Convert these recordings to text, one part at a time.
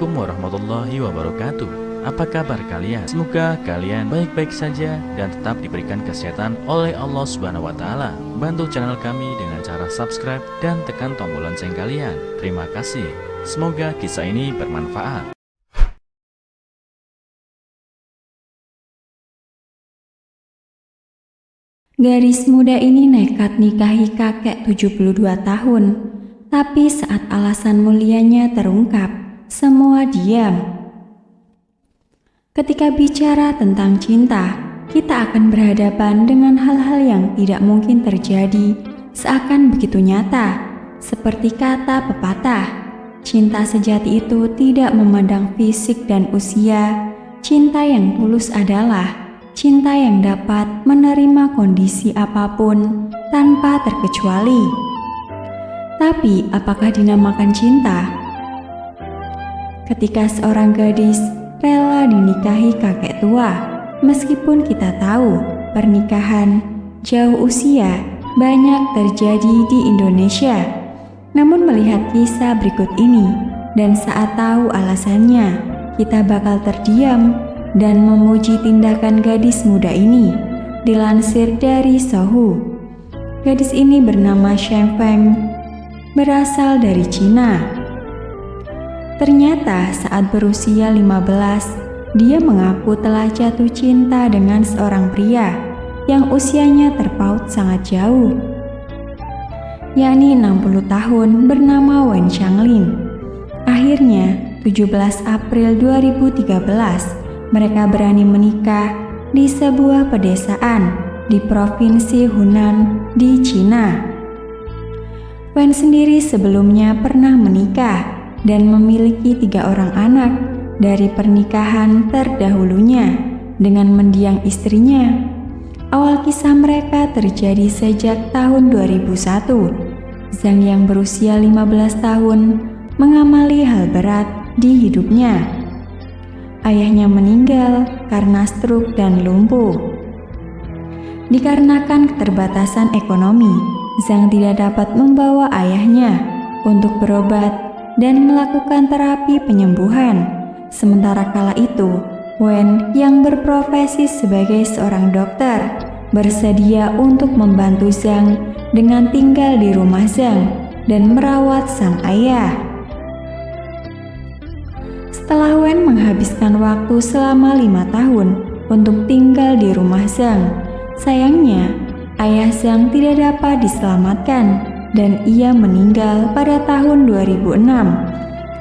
Assalamualaikum warahmatullahi wabarakatuh. Apa kabar kalian? Semoga kalian baik-baik saja dan tetap diberikan kesehatan oleh Allah Subhanahu wa taala. Bantu channel kami dengan cara subscribe dan tekan tombol lonceng kalian. Terima kasih. Semoga kisah ini bermanfaat. Gadis muda ini nekat nikahi kakek 72 tahun. Tapi saat alasan mulianya terungkap, semua diam. Ketika bicara tentang cinta, kita akan berhadapan dengan hal-hal yang tidak mungkin terjadi, seakan begitu nyata. Seperti kata pepatah, cinta sejati itu tidak memandang fisik dan usia. Cinta yang tulus adalah cinta yang dapat menerima kondisi apapun tanpa terkecuali. Tapi apakah dinamakan cinta? Ketika seorang gadis rela dinikahi kakek tua, meskipun kita tahu pernikahan jauh usia banyak terjadi di Indonesia. Namun melihat kisah berikut ini dan saat tahu alasannya, kita bakal terdiam dan memuji tindakan gadis muda ini. Dilansir dari Sohu, gadis ini bernama Shen Feng, berasal dari Cina. Ternyata saat berusia 15, dia mengaku telah jatuh cinta dengan seorang pria yang usianya terpaut sangat jauh, yakni 60 tahun, bernama Wen Xianglin. Akhirnya, 17 April 2013, mereka berani menikah di sebuah pedesaan di Provinsi Hunan di Cina. Wen sendiri sebelumnya pernah menikah dan memiliki 3 orang anak dari pernikahan terdahulunya dengan mendiang istrinya. Awal kisah mereka terjadi sejak tahun 2001. Zhang yang berusia 15 tahun mengamali hal berat di hidupnya. Ayahnya meninggal karena stroke dan lumpuh. Dikarenakan keterbatasan ekonomi, Zhang tidak dapat membawa ayahnya untuk berobat dan melakukan terapi penyembuhan. Sementara kala itu, Wen yang berprofesi sebagai seorang dokter bersedia untuk membantu Zhang dengan tinggal di rumah Zhang dan merawat sang ayah. Setelah Wen menghabiskan waktu selama 5 tahun untuk tinggal di rumah Zhang, sayangnya ayah Zhang tidak dapat diselamatkan dan ia meninggal pada tahun 2006.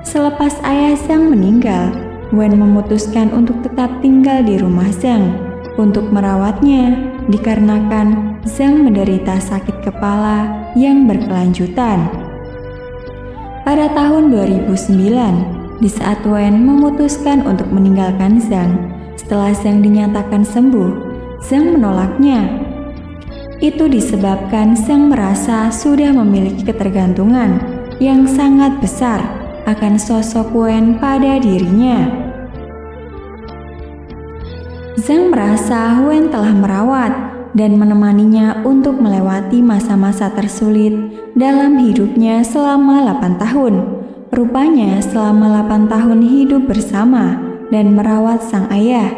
Selepas ayah Zhang meninggal, Wen memutuskan untuk tetap tinggal di rumah Zhang untuk merawatnya dikarenakan Zhang menderita sakit kepala yang berkelanjutan. Pada tahun 2009, di saat Wen memutuskan untuk meninggalkan Zhang, setelah Zhang dinyatakan sembuh, Zhang menolaknya. Itu disebabkan Zhang merasa sudah memiliki ketergantungan yang sangat besar akan sosok Wen pada dirinya. Zhang merasa Wen telah merawat dan menemaninya untuk melewati masa-masa tersulit dalam hidupnya selama 8 tahun. Rupanya selama 8 tahun hidup bersama dan merawat sang ayah,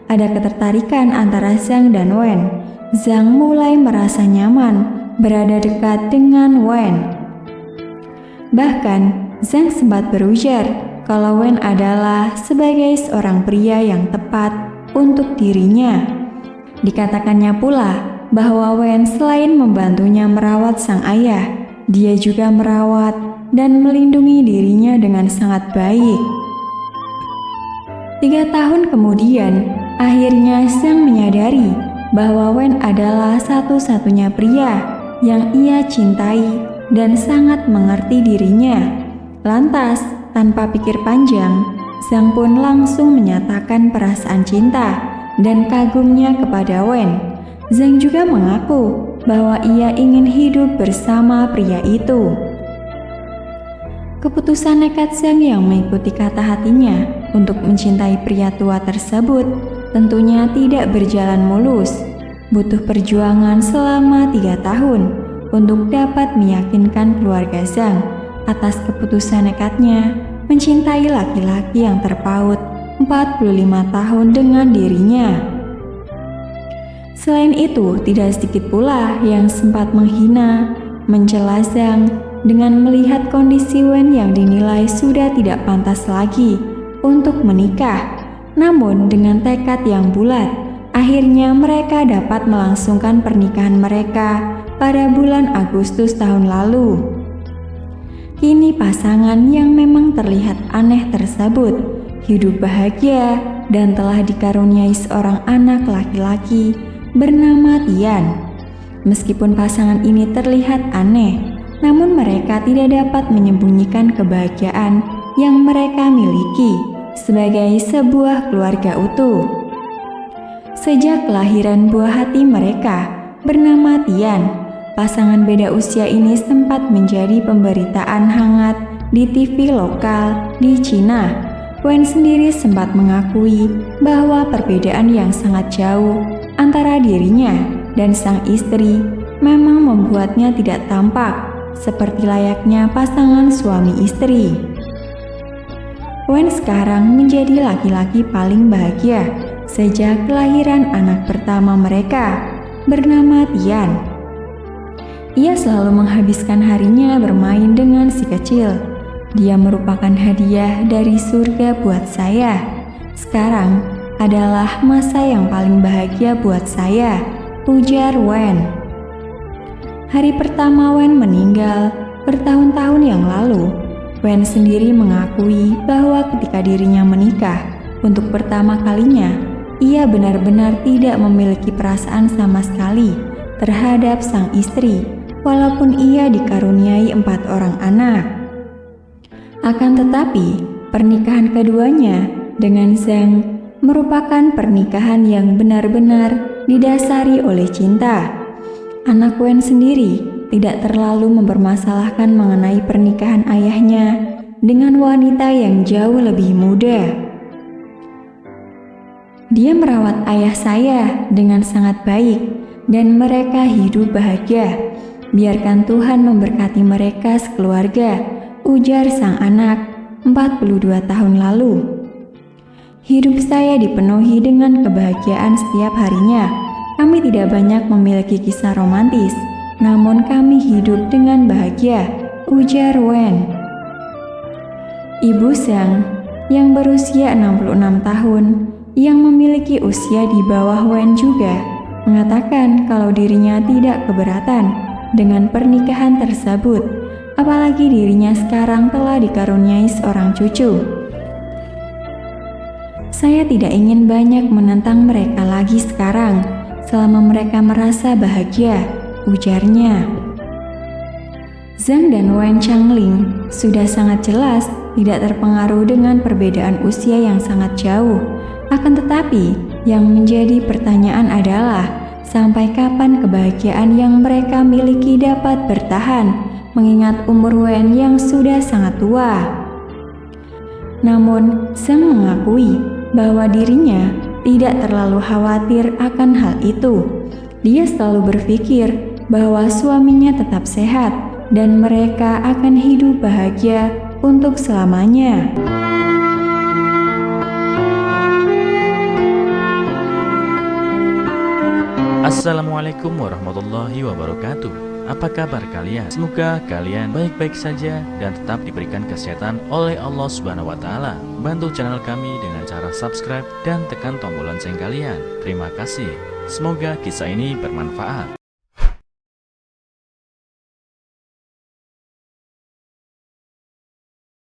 ada ketertarikan antara Zhang dan Wen. Zhang mulai merasa nyaman berada dekat dengan Wen. Bahkan, Zhang sempat berujar kalau Wen adalah sebagai seorang pria yang tepat untuk dirinya. Dikatakannya pula bahwa Wen selain membantunya merawat sang ayah, dia juga merawat dan melindungi dirinya dengan sangat baik. 3 tahun kemudian, akhirnya Zhang menyadari bahwa Wen adalah satu-satunya pria yang ia cintai dan sangat mengerti dirinya. Lantas, tanpa pikir panjang, Zhang pun langsung menyatakan perasaan cinta dan kagumnya kepada Wen. Zhang juga mengaku bahwa ia ingin hidup bersama pria itu. Keputusan nekat Zhang yang mengikuti kata hatinya untuk mencintai pria tua tersebut tentunya tidak berjalan mulus. Butuh perjuangan selama 3 tahun untuk dapat meyakinkan keluarga Zhang atas keputusan nekatnya mencintai laki-laki yang terpaut 45 tahun dengan dirinya. Selain itu, tidak sedikit pula yang sempat menghina, mencela Zhang dengan melihat kondisi Wen yang dinilai sudah tidak pantas lagi untuk menikah. Namun dengan tekad yang bulat, akhirnya mereka dapat melangsungkan pernikahan mereka pada bulan Agustus tahun lalu. Kini pasangan yang memang terlihat aneh tersebut hidup bahagia dan telah dikaruniai seorang anak laki-laki bernama Tian. Meskipun pasangan ini terlihat aneh, namun mereka tidak dapat menyembunyikan kebahagiaan yang mereka miliki sebagai sebuah keluarga utuh. Sejak kelahiran buah hati mereka bernama Tian, pasangan beda usia ini sempat menjadi pemberitaan hangat di TV lokal di Cina. Wen sendiri sempat mengakui bahwa perbedaan yang sangat jauh antara dirinya dan sang istri memang membuatnya tidak tampak seperti layaknya pasangan suami istri. Wen sekarang menjadi laki-laki paling bahagia sejak kelahiran anak pertama mereka bernama Tian. Ia selalu menghabiskan harinya bermain dengan si kecil. Dia merupakan hadiah dari surga buat saya. Sekarang adalah masa yang paling bahagia buat saya, ujar Wen. Hari pertama Wen meninggal bertahun-tahun yang lalu, Wen sendiri mengakui bahwa ketika dirinya menikah untuk pertama kalinya, ia benar-benar tidak memiliki perasaan sama sekali terhadap sang istri, walaupun ia dikaruniai 4 orang anak. Akan tetapi, pernikahan keduanya dengan Zhang merupakan pernikahan yang benar-benar didasari oleh cinta. Anak Wen sendiri tidak terlalu mempermasalahkan mengenai pernikahan ayahnya dengan wanita yang jauh lebih muda. Dia merawat ayah saya dengan sangat baik dan mereka hidup bahagia. Biarkan Tuhan memberkati mereka sekeluarga, ujar sang anak 42 tahun lalu. Hidup saya dipenuhi dengan kebahagiaan setiap harinya. Kami tidak banyak memiliki kisah romantis, namun kami hidup dengan bahagia, ujar Wen. Ibu Zhang yang berusia 66 tahun, yang memiliki usia di bawah Wen juga, mengatakan kalau dirinya tidak keberatan dengan pernikahan tersebut, apalagi dirinya sekarang telah dikaruniai seorang cucu. Saya tidak ingin banyak menentang mereka lagi sekarang, selama mereka merasa bahagia, ujarnya. Zhang dan Wen Changling sudah sangat jelas tidak terpengaruh dengan perbedaan usia yang sangat jauh. Akan tetapi, yang menjadi pertanyaan adalah sampai kapan kebahagiaan yang mereka miliki dapat bertahan, mengingat umur Wen yang sudah sangat tua. Namun, Zhang mengakui bahwa dirinya tidak terlalu khawatir akan hal itu. Dia selalu berpikir bahwa suaminya tetap sehat dan mereka akan hidup bahagia untuk selamanya. Assalamualaikum warahmatullahi wabarakatuh. Apa kabar kalian? Semoga kalian baik-baik saja dan tetap diberikan kesehatan oleh Allah Subhanahu wa Ta'ala. Bantu channel kami dengan cara subscribe dan tekan tombol lonceng kalian. Terima kasih. Semoga kisah ini bermanfaat.